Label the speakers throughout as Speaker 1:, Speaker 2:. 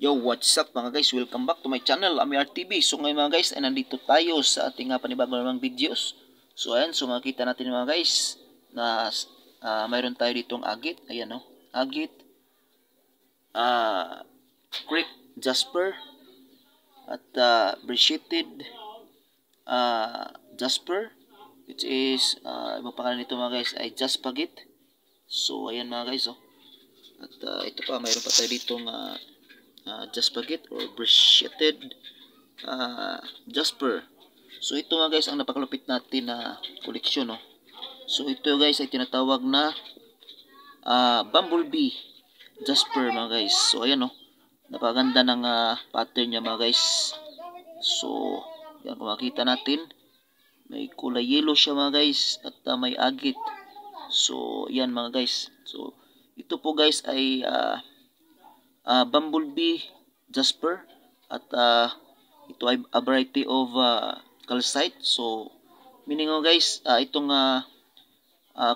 Speaker 1: Yo, what's up mga guys? Welcome back to my channel, Amiar TV. So ngayon mga guys, ay nandito tayo sa ating panibagong namang videos. So ayan, so makita natin mga guys na mayroon tayo ditong agit. Ayan o, agit, creek jasper, at brachiated jasper, which is, ibang pangalan nito mga guys ay jaspagit. So ayan mga guys, oh. At ito pa, mayroon pa tayo ditong jaspagit or brachiated jasper. So ito nga guys ang napakalupit natin na koleksyon, no? So ito guys ay tinatawag na bumblebee jasper mga guys. So ayan, no, napaganda ng pattern niya mga guys. So yan, kung makita natin, may kulay yellow siya mga guys at may agit. So yan mga guys, so ito po guys ay bumblebee jasper at ito ay a variety of calcite. So meaning guys, itong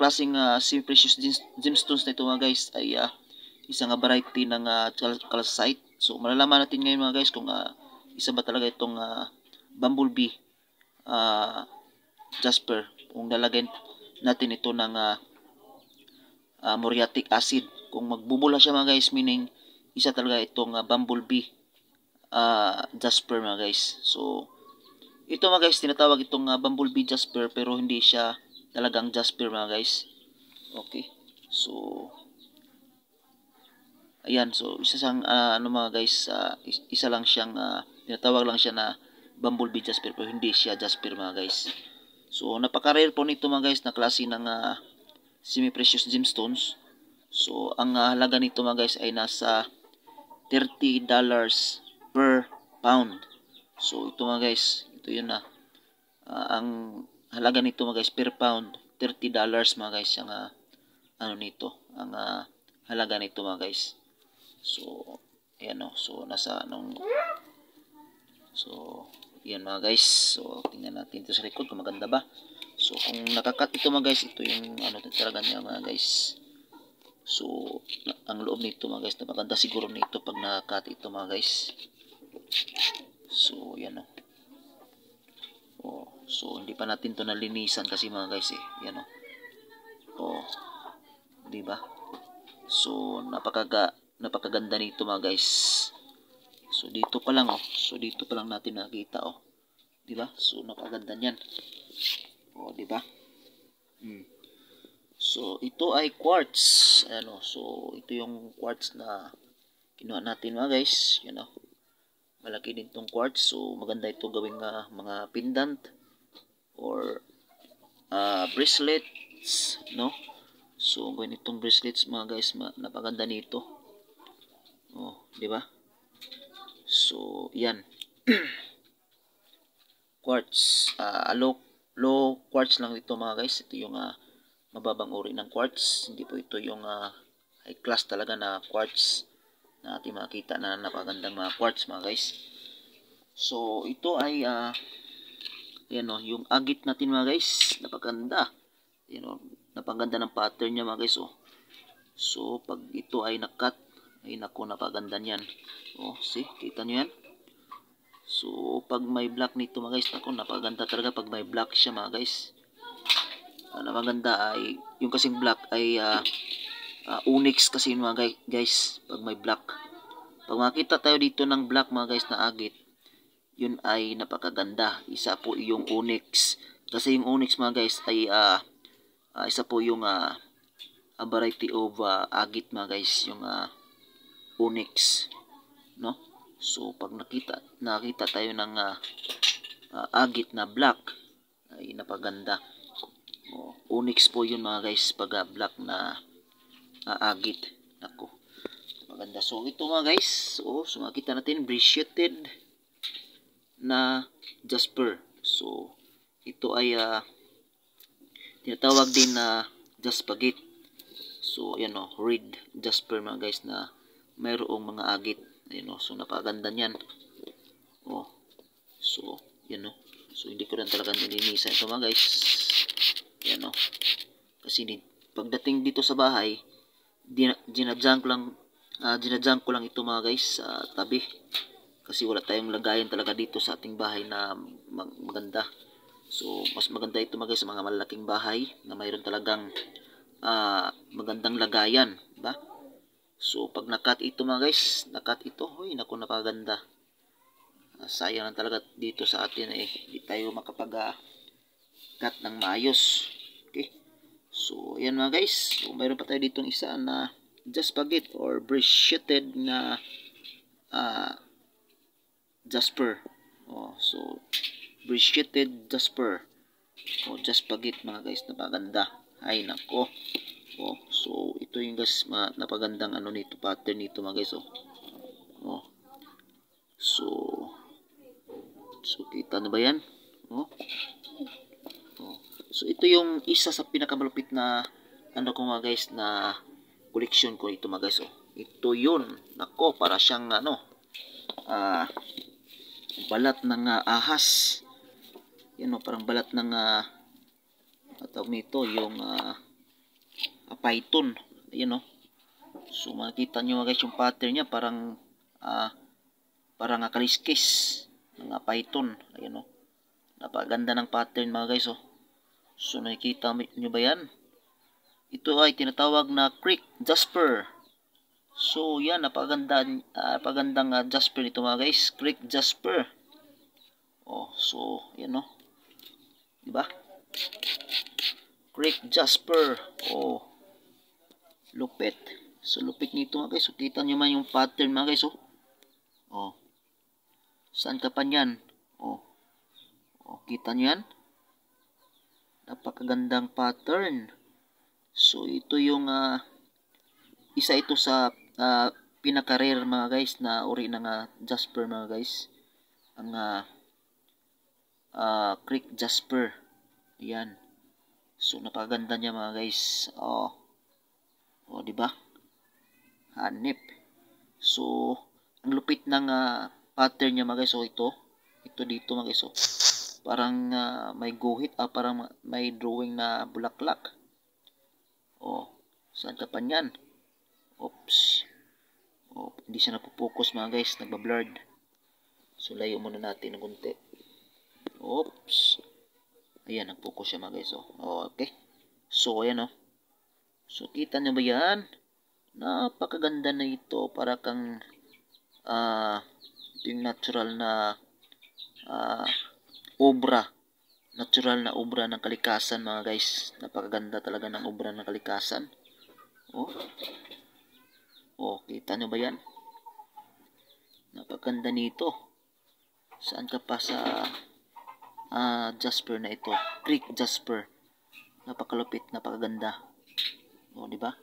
Speaker 1: klaseng semi-precious gemstones na ito mga guys ay isang variety ng calcite. So malalaman natin ngayon mga guys kung isa ba talaga itong bumblebee jasper kung lalagyan natin ito ng muriatic acid. Kung magbubula siya mga guys, meaning isa talaga itong bumblebee jasper mga guys. So ito mga guys, tinatawag itong bumblebee jasper pero hindi siya talagang jasper mga guys. Okay, so ayan, so isa siyang ano mga guys, isa lang siyang tinatawag lang siya na bumblebee jasper pero hindi siya jasper mga guys. So napaka-rare po nito mga guys na klase ng semi-precious gemstones. So ang halaga nito mga guys ay nasa $30 per pound. So ito mga guys, ito yun na ang halaga nito mga guys per pound, $30 mga guys ang ano nito, ang halaga nito mga guys. So ayan, no, so nasa anong, so yan mga guys. So tingnan natin ito sa likod kung maganda ba. So kung nakakat ito mga guys, ito yung ano talaga niya mga guys. So ang loob nito mga guys, napaganda siguro nito pag nakakat ito mga guys. So yan, no. Oh, so hindi pa natin to nalinisan kasi mga guys yan, no. Oh, di ba? So napakaganda nito mga guys. So dito pa lang, oh. So dito pa lang natin nakita, oh. Di ba? So napakaganda niyan. Oh, di ba? So ito ay quartz. Ano, so ito yung quartz na kinuha natin mga guys. Yan, oh. Malaki din tong quartz. So maganda ito gawing mga pendant or bracelets, no? So gawin itong bracelets mga guys, napaganda nito. Oh, di ba? So yan. Quartz, low quartz lang ito mga guys. Ito yung mababang uri ng quartz. Hindi po ito yung high class talaga na quartz na ating makita na napagandang mga quartz mga guys. So ito ay yan, oh, yung agit natin mga guys, napaganda. Yan, oh, napaganda ng pattern niya mga guys, oh. So pag ito ay nakat, ay naku, napaganda niyan. Oh, see, kita niyo yan. So pag may black nito mga guys, naku, napaganda talaga pag may black siya mga guys. Napaganda ay yung kasing black ay onyx kasi mga guys pag may black. Pag makita tayo dito ng black mga guys na agit, yun ay napakaganda. Isa po yung onyx. Kasi yung onyx mga guys ay isa po yung a variety of agit mga guys, yung onyx, no? So pag nakita tayo ng agit na black, ay napaganda. Onyx po yun mga guys pag black na agit. Nako, maganda. So ito mga guys, so makita natin brachiated na jasper. So ito ay tinatawag din na jaspagit. So ayan, o, red jasper mga guys na mayroong mga agit. Ayan, o, so napaganda niyan. Oh, so yan, o. So hindi ko rin talaga nilinisan ito mga guys. Yan, o. Kasi pagdating dito sa bahay, ginajunk lang Dinadyan ko lang ito mga guys sa tabi. Kasi wala tayong lagayan talaga dito sa ating bahay na maganda. So, mas maganda ito mga guys sa mga malaking bahay na mayroon talagang magandang lagayan. Diba? So, pag nakat ito mga guys, nakat ito, uy, naku, napaganda. Sayang lang talaga dito sa atin hindi tayo makapag-cut ng maayos. Okay? So, ayan mga guys. So, mayroon pa tayo ditong isa na just baguette or bruschetted na jasper. So, bruschetted jasper. Just baguette mga guys, napaganda. Ay, nako. So, ito yung guys, napagandang ano nito, pattern nito mga guys. So, kita na ba yan? So, ito yung isa sa pinakamalupit na ano ko mga guys na koleksyon ko ito mga guys. Ito yun. Nako, para siyang ano, balat ng ahas. Yan parang balat ng tawag nito yung python. Ayan So, makikita nyo mga guys yung pattern niya parang kaliskis ng python. Ayan napaganda ng pattern mga guys So, nakikita nyo ba yan? Ito ay tinatawag na creek jasper. So, yan, napagandang jasper nito mga guys. Creek jasper. So, yan diba? Creek jasper. Lupit. So, lupit nito mga guys. So, kita nyo man yung pattern mga guys Saan ka pa nyan? Kita nyo yan? Napakagandang pattern. So, ito yung isa ito sa pinaka-rare mga guys na uri ng jasper mga guys. Ang creek jasper. Ayan. So, napakaganda niya mga guys. Diba? Hanip. So, ang lupit ng pattern niya mga guys. Ito dito mga guys. Parang may guhit, parang may drawing na bulaklak. Saan ka pa niyan? Oops. Hindi siya napopokus mga guys, nagba-blurred. So, layo muna natin ng kunti. Oops. Ayan, nag-focus siya mga guys okay. So, ayan So, kita nyo ba yan? Napakaganda na ito. Para kang ito yung natural na obra. Natural na obra ng kalikasan mga guys. Napakaganda talaga ng obra ng kalikasan. Kita nyo ba yan? Napakaganda nito. Saan ka pa sa jasper na ito? Creek jasper. Napakalupit, napakaganda. Diba?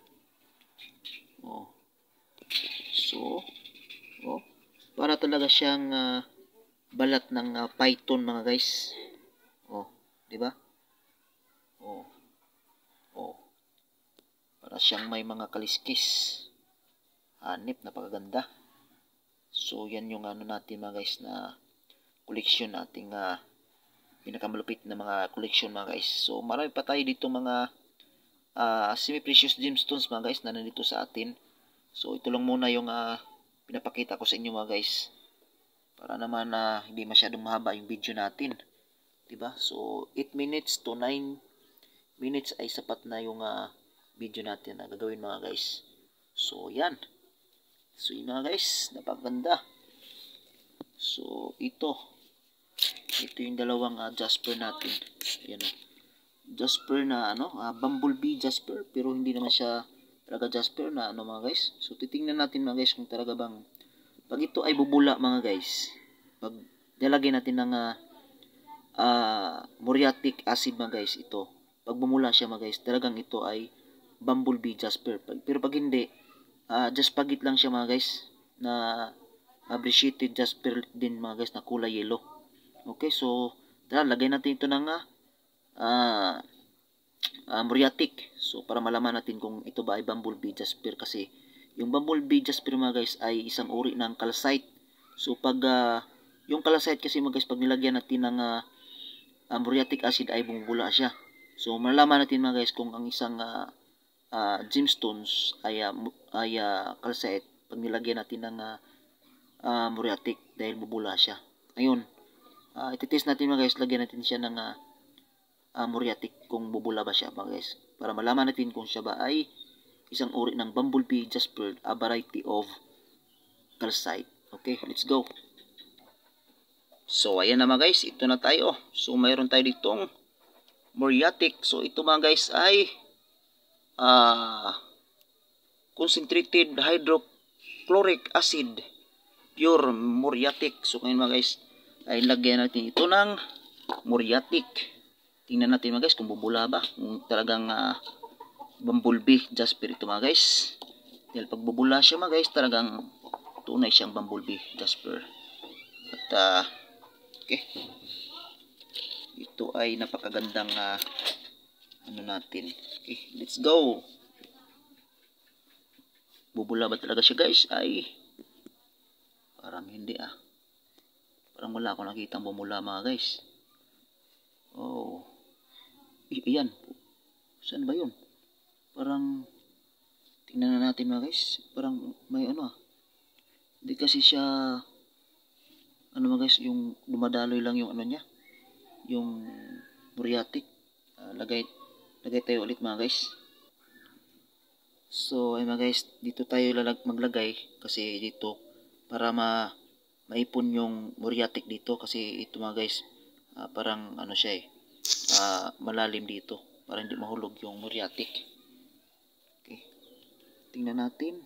Speaker 1: So, para talaga siyang balat ng python mga guys. Diba? Para siyang may mga kaliskis. Hanip, napakaganda. So, yan yung ano natin mga guys na koleksyon nating pinakamalupit na mga koleksyon mga guys. So, marami pa tayo dito mga semi-precious gemstones mga guys na nandito sa atin. So, ito lang muna yung pinapakita ko sa inyo mga guys. Para naman hindi masyadong mahaba yung video natin. Diba? So, 8 minutes to 9 minutes ay sapat na yung video natin na gagawin mga guys. So, yan. So, yun mga guys. Napaganda. So, ito yung dalawang jasper natin. Ayan jasper na bumblebee jasper. Pero hindi naman siya talaga jasper na mga guys. So, titingnan natin mga guys kung talaga bang pag ito ay bubula mga guys. Pag nilagay natin ng muriatic acid mga guys ito. Pag bumula siya mga guys, talagang ito ay bumblebee jasper. Pero pag hindi, just pagit lang siya mga guys na appreciated jasper din mga guys na kulay yellow. Okay, so tara, lagay natin ito ng muriatic. So para malaman natin kung ito ba ay bumblebee jasper kasi yung bumblebee jasper mga guys ay isang uri ng calcite. So pag yung calcite kasi mga guys pag nilagyan natin ng muriatic acid ay bumubula siya. So malalaman natin mga guys kung ang isang gemstones ay calcite pag nilagyan natin ng muriatic dahil bubula siya. Ngayon, ititest natin mga guys, lagyan natin siya ng muriatic kung bubula ba siya mga guys. Para malaman natin kung siya ba ay isang uri ng bumblebee jasper, a variety of calcite. Okay, let's go. So, ayan na mga guys, ito na tayo. So, mayroon tayo ditong muriatic. So, ito mga guys ay concentrated hydrochloric acid, pure muriatic. So, ngayon mga guys, ay lagyan natin ito ng muriatic. Tingnan natin mga guys kung bubula ba. Kung talagang bumblebee jasper ito mga guys. Dahil pag bubula siya mga guys, talagang tunay siyang bumblebee jasper. At okay, ito ay napakagandang ano natin. Okay, let's go. Bubula ba talaga siya guys? Ay, parang hindi parang wala akong nakitang bumula mga guys. Oh, ayan, saan ba yun? Parang tingnan na natin mga guys, parang may hindi kasi siya mga guys, yung dumadaloy lang yung niya, yung muriatic. Lagay tayo ulit mga guys. So ay mga guys, dito tayo maglagay kasi dito para maipon yung muriatic dito, kasi ito mga guys parang siya malalim dito para hindi mahulog yung muriatic. Okay, tingnan natin.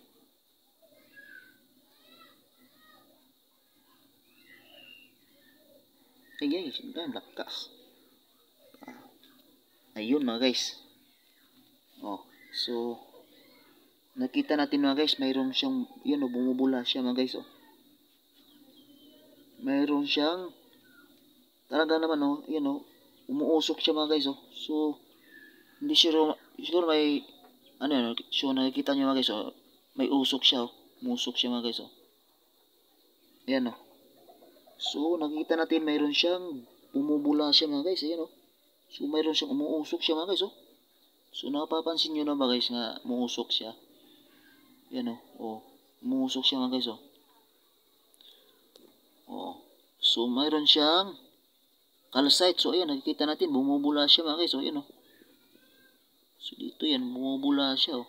Speaker 1: Ay guys, ang lakas. Ayun mga guys. So nakita natin mga guys, mayroon siyang bumubula siya mga guys. Mayroon siyang talaga naman umuusok siya mga guys. So hindi siguro may so nakikita niyo mga guys, may usok siya. Umusok siya mga guys. Ayan So nakita natin mayroon siyang bumubula siya mga guys. Ayan So mayroon siyang umuusok siya mga guys. So napapansin niyo na ba guys nga umuusok siya? Ayan umuusok siya mga guys. So mayroon siyang calcite. So ayan, nakikita natin bumubula siya mga guys. Ayan So dito yan, bumubula siya.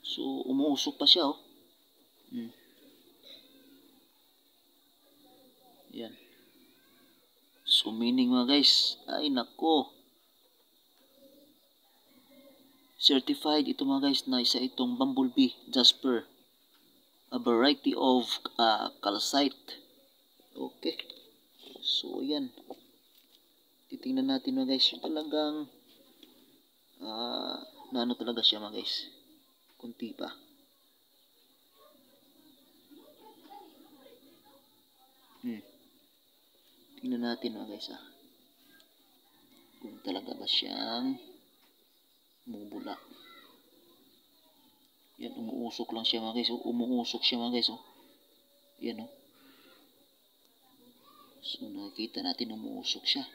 Speaker 1: So umuusok pa siya. Yan. So meaning mga guys, ay nako, certified ito mga guys na isa itong bumblebee jasper, a variety of calcite. Okay, so yan, titingnan natin mga guys, yung talagang talaga siya mga guys, kunti pa. Tingnan natin mga guys kung talaga ba siyang bumubula. Yan, umuusok lang siya mga guys. Umuusok siya mga guys. Yan So nakikita natin umuusok siya.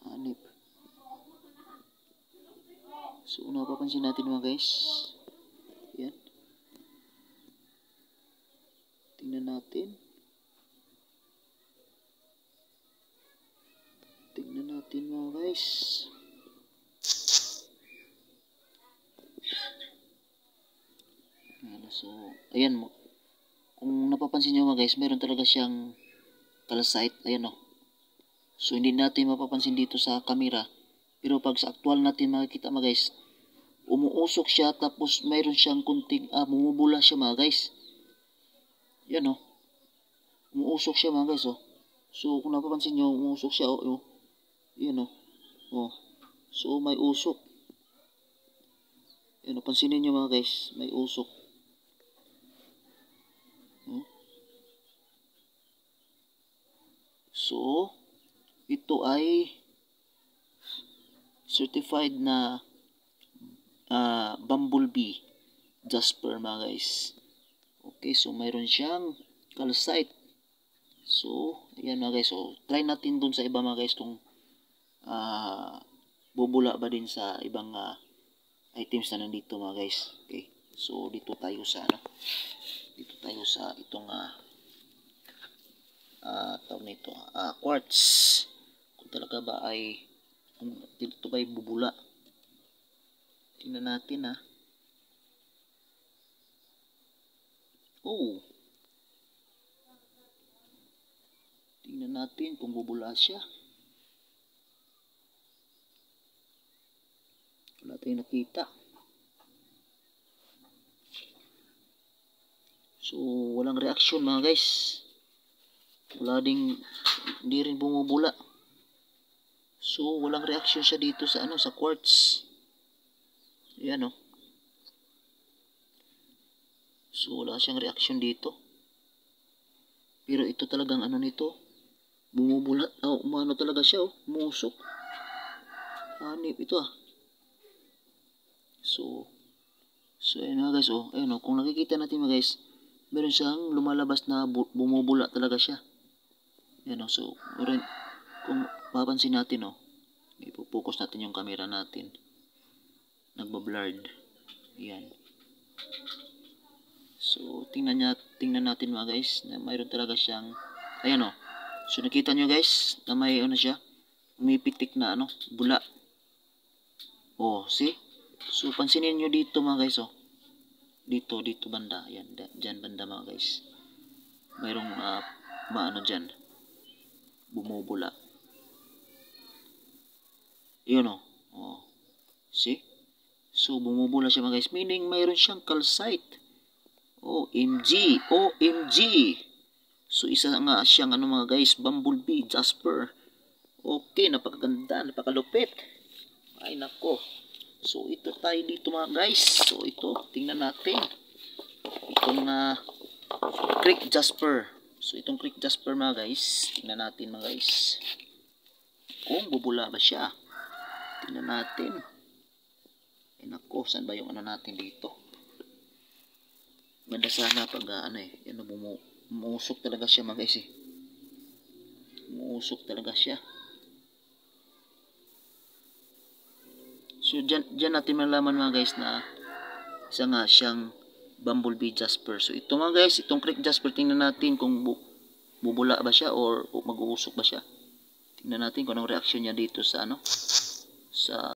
Speaker 1: Hanip. So napapansin natin mga guys. Yan. Tingnan natin. Tingnan natin mga guys. So ayan, kung napapansin nyo mga guys, meron talaga siyang calcite. Ayan So hindi natin mapapansin dito sa camera, pero pag sa actual natin makikita mga guys, umuusok siya, tapos mayroon siyang kunting bumubula siya mga guys. Yan umuusok siya mga guys. So kung napapansin nyo, umuusok siya. Yan So may usok. Yan pansinin nyo mga guys, may usok. So ito ay certified na bumblebee jasper mga guys. Okay, so mayroon siyang calcite. So ayan mga guys, so try natin dun sa iba mga guys kung bubula ba din sa ibang items na nandito mga guys. Okay, So dito tayo sa ano, dito tayo sa itong tawag nito, quartz. Kung talaga ba ay, kung dito ba ay bubula. Tingnan natin Oh. Tingnan natin kung bubula siya. Wala tayong nakita. So, walang reaksyon mga guys. Wala ding, hindi rin bumubula. So, walang reaksyon siya dito sa ano, sa quartz. Ayan oh. So, wala siyang reaksyon dito. Pero ito talagang ano nito, bumubula. Umano talaga siya musok. Hanip ito So, ayun mga guys ayun kung nakikita natin mga guys, meron siyang lumalabas na bumubula talaga siya. Ayan so, kung mapapansin natin ipo-focus natin yung camera natin. Nagba-blurred. Ayan. So, tingnan natin mga guys na mayroon talaga siyang, ayan So, nakita nyo guys na may siya, umipitik na bula. See? So, pansinin nyo dito mga guys Dito banda. Ayan, dyan banda mga guys. Mayroong dyan. Bumubula. Yun See? So, bumubula siya mga guys. Meaning, mayroon siyang calcite. OMG! OMG! So, isa nga siyang mga guys, bumblebee, jasper. Okay, napakaganda, napakalupit. Ay, nako. So, ito tayo dito mga guys. So, ito, tingnan natin. Itong creek jasper. So, itong creek jasper mga guys. Tingnan natin mga guys. Kung bubula ba siya. Tingnan natin. Ay, nako, saan ba yung natin dito? Ganda sana pag umusok talaga siya mga guys Umusok talaga siya. So, dyan natin malaman mga guys na isa nga siyang bumblebee jasper. So, ito mga guys, itong creek jasper, tingnan natin kung bubula ba siya or mag-uusok ba siya. Tingnan natin kung anong reaksyon niya dito sa sa